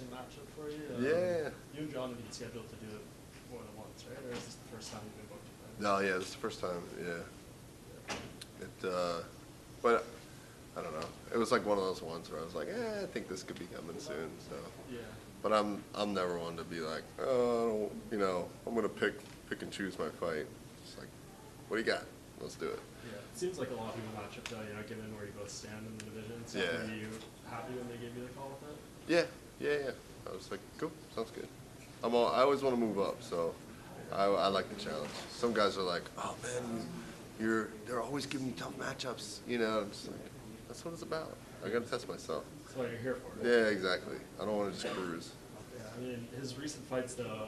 interesting matchup for you. Yeah. You and John have been scheduled to do it more than once, right? Or is this the first time you've been booked to fight? No, yeah, this is the first time. Yeah. But I don't know. It was like one of those ones where I was like, I think this could be coming soon. So. Yeah. But I'm never one to be like, oh, I'm gonna pick and choose my fight. It's like, what do you got? Let's do it. Yeah. It seems like a lot of people match up though, given where you both stand in the division. So Yeah. were you happy when they gave you the call with it? Yeah. I was like, cool, sounds good. I always want to move up, so I like the challenge. Some guys are like, oh man, they're always giving me tough matchups. I'm just like, that's what it's about. I got to test myself. That's what you're here for. Right? Yeah, exactly. I don't want to just cruise. Yeah, I mean, his recent fights though,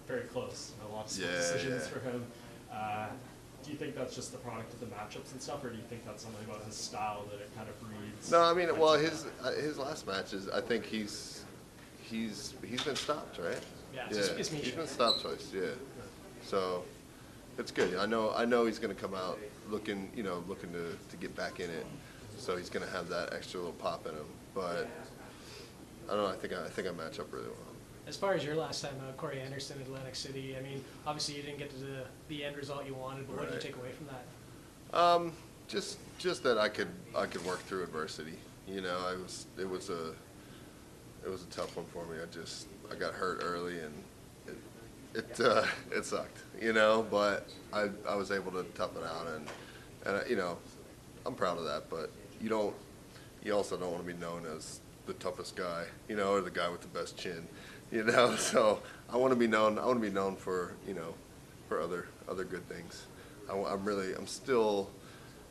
very close. A lot of split Yeah, decisions yeah. for him. Do you think that's just the product of the matchups and stuff, or do you think that's something about his style that it kind of breeds? No, I mean, well, his last matches, I think he's been stopped, right? Yeah, it's Misha. He's been stopped twice. Yeah, so it's good. I know he's going to come out looking to get back in it. So he's going to have that extra little pop in him. But I don't know. I think I match up really well. As far as your last time out, Corey Anderson, Atlantic City, I mean, obviously you didn't get to the end result you wanted, but what did you take away from that? Just that I could work through adversity. It was a tough one for me. I got hurt early and it sucked. But I was able to tough it out and I'm proud of that. But you also don't want to be known as the toughest guy, or the guy with the best chin. So I want to be known for, for other good things. I'm still,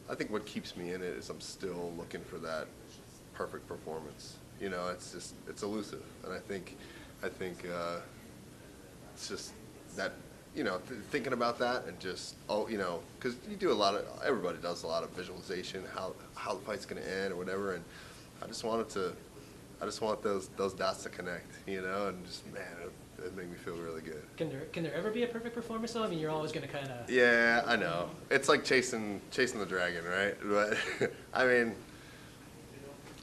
I think what keeps me in it is I'm still looking for that perfect performance. It's elusive, and I think it's just that, thinking about that and just, because you do everybody does a lot of visualization, how the fight's going to end or whatever, and I just want those dots to connect, and just, man, it made me feel really good. Can there ever be a perfect performance though? I mean, you're always going to kind of... Yeah, I know. It's like chasing the dragon, right? But, I mean,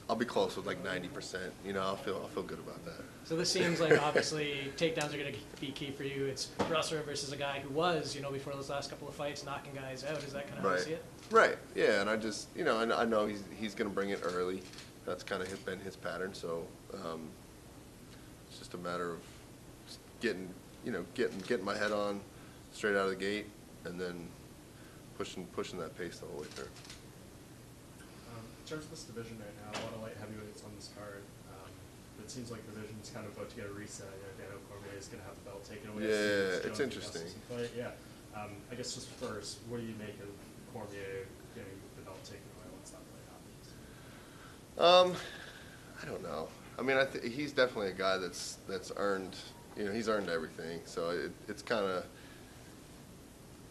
I'll be close with like 90%, I'll feel good about that. So this seems like obviously takedowns are going to be key for you. It's wrestler versus a guy who was, before those last couple of fights, knocking guys out. Is that kind of how you see it? Right, yeah, and I just, I know he's going to bring it early. That's kind of been his pattern, so it's just a matter of just getting my head on straight out of the gate, and then pushing that pace the whole way through. In terms of this division right now, a lot of light heavyweights on this card. It seems like the division's kind of about to get a reset. Daniel Cormier is going to have the belt taken away. Yeah, it's interesting. Yeah. I guess just first, what do you make of Cormier getting the belt taken away once that fight happens? I don't know. I mean, he's definitely a guy that's earned. He's earned everything. So it's kind of.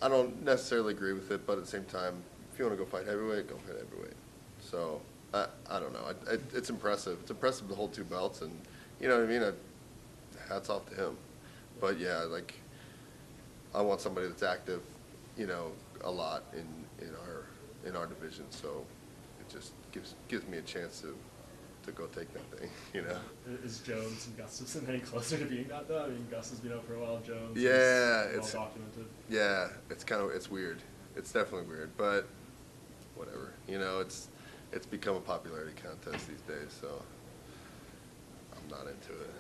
I don't necessarily agree with it, but at the same time, if you want to go fight heavyweight, go fight heavyweight. So I don't know. It's impressive. It's impressive to hold two belts, and you know what I mean. Hats off to him. But yeah, like I want somebody that's active, a lot in our division. So it just gives me a chance to go take that thing. Is Jones and Gustafsson any closer to being that though? I mean, Gus has been out for a while. Jones, yeah, it's well documented. Yeah, it's weird. It's definitely weird, but whatever. It's become a popularity contest these days, so I'm not into it.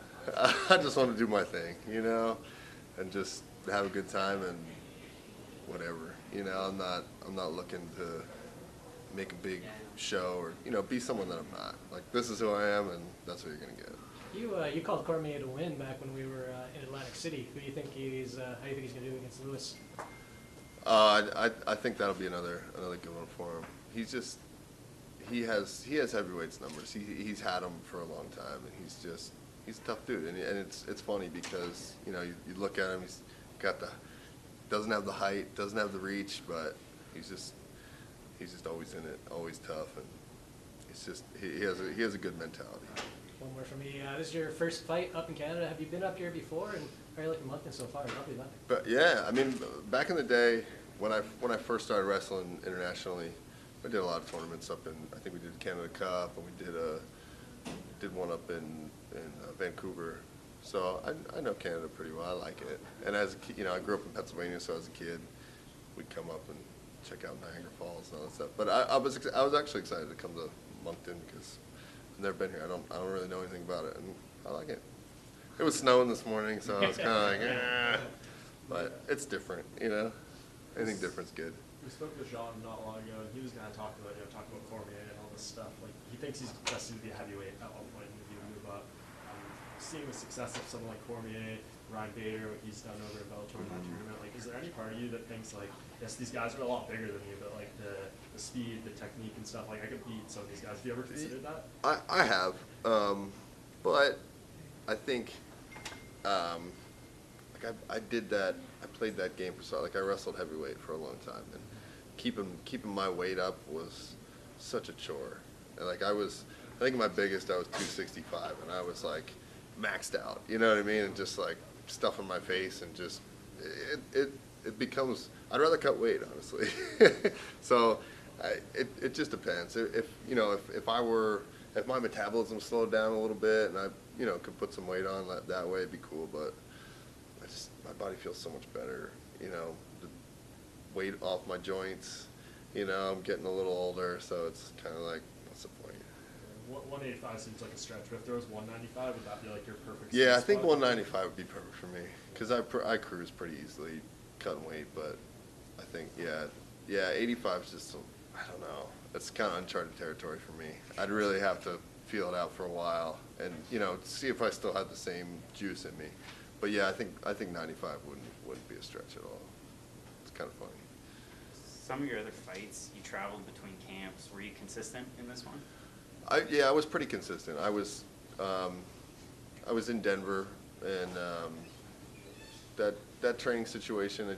I just want to do my thing, and just have a good time and whatever. I'm not looking to make a big show or be someone that I'm not. Like, this is who I am, and that's what you're gonna get. You called Cormier to win back when we were in Atlantic City. Who do you think how do you think he's gonna do against Lewis? I think that'll be another good one for him. He has heavyweights numbers. He's had them for a long time, and he's a tough dude. And it's funny because you look at him, he's doesn't have the height, doesn't have the reach, but he's just always in it, always tough, and he has a good mentality. One more for me. This is your first fight up in Canada. Have you been up here before? And how are you liking Moncton so far? Lovely weather. But yeah, I mean, back in the day when I first started wrestling internationally, we did a lot of tournaments up in. I think we did Canada Cup, and we did did one up in Vancouver. So I know Canada pretty well. I like it. And as a kid, you know, I grew up in Pennsylvania, so as a kid, we'd come up and check out Niagara Falls and all that stuff. But I was actually excited to come to Moncton because I've never been here. I don't really know anything about it, and I like it. It was snowing this morning, so I was kind of like, eh. But it's different, you know. Anything different's good. We spoke with Jean not long ago, and he was kind of talking about Cormier and all this stuff. Like, he thinks he's destined to be a heavyweight at one point if you move up. Seeing the success of someone like Cormier, Ryan Bader, what he's done over in Bellator in that tournament, like, is there any part of you that thinks, like, yes, these guys are a lot bigger than me, but, like, the speed, the technique and stuff, like, I could beat some of these guys. Have you ever considered that? I have, but I think, like, I did that, I played that game for so, like, I wrestled heavyweight for a long time, and keeping my weight up was such a chore. And, like, I think my biggest, I was 265, and I was, like, maxed out, you know what I mean? And just, like, stuff in my face, and just, it becomes, I'd rather cut weight, honestly. So, it just depends. If you know, if my metabolism slowed down a little bit, and I, you know, could put some weight on that way, it'd be cool, but my body feels so much better, you know, the weight off my joints, you know, I'm getting a little older, so it's kind of like, what's the point? 185 seems like a stretch, but if there was 195, would that be like your perfect Yeah, I spot? think 195 would be perfect for me, because I cruise pretty easily cutting weight, but I think, yeah, 85 is just, I don't know, it's kind of uncharted territory for me. I'd really have to feel it out for a while and, you know, see if I still had the same juice in me. But yeah, I think 95 wouldn't be a stretch at all. It's kind of funny. Some of your other fights, you traveled between camps. Were you consistent in this one? Yeah, I was pretty consistent. I was in Denver, and that training situation,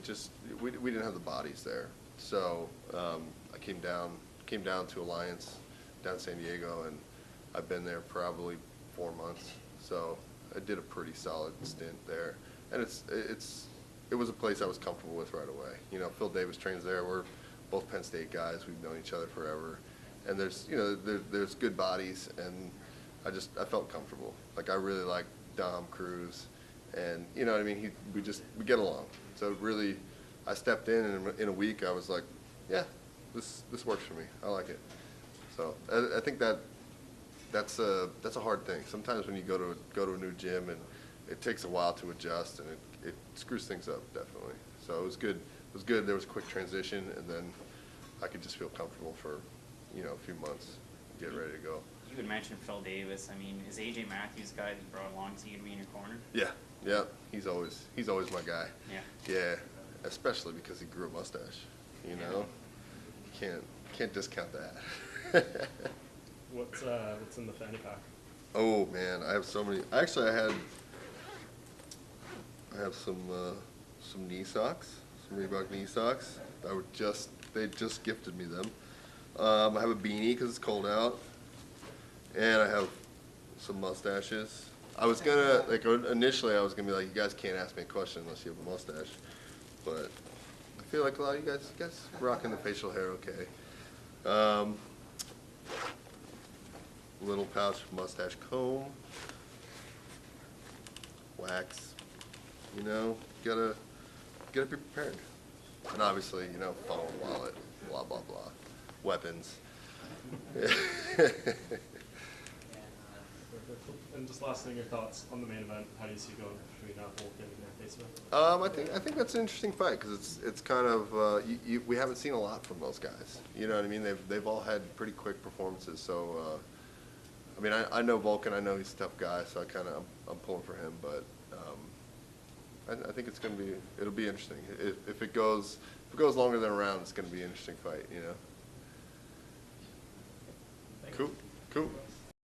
we didn't have the bodies there. So I came down to Alliance down in San Diego, and I've been there probably 4 months. So I did a pretty solid stint there, and it was a place I was comfortable with right away. You know, Phil Davis trains there. We're both Penn State guys. We've known each other forever, and there's good bodies, and I felt comfortable. Like, I really like Dom Cruz, and you know what I mean. We get along. So really, I stepped in, and in a week I was like, yeah, this works for me. I like it. So I think that's a hard thing. Sometimes when you go to a new gym, and it takes a while to adjust, and it screws things up, definitely. So it was good. It was good. There was a quick transition, and then I could just feel comfortable for, you know, a few months, get ready to go. You had mentioned Phil Davis. I mean, is AJ Matthews the guy that you brought along to you to be in your corner? Yeah. He's always my guy. Yeah. Especially because he grew a mustache. You know, can't discount that. What's in the fanny pack? Oh man, I have so many. Actually, I have some knee socks, some Reebok knee socks. They just gifted me them. I have a beanie because it's cold out, and I have some mustaches. I was gonna, like, initially I was gonna be like, you guys can't ask me a question unless you have a mustache, but I feel like a lot of you guys rocking the facial hair okay. Little pouch mustache comb, wax, you know, gotta be prepared. And obviously, you know, phone, wallet, blah, blah, blah, weapons. And just last thing, your thoughts on the main event. How do you see it going between Volkan and Faceman? I think that's an interesting fight because it's kind of we haven't seen a lot from those guys. You know what I mean? They've all had pretty quick performances. So I mean, I know Volkan. I know he's a tough guy. So I'm pulling for him. But I think it'll be interesting. If it goes longer than a round, it's going to be an interesting fight. You know. Thank you. Cool.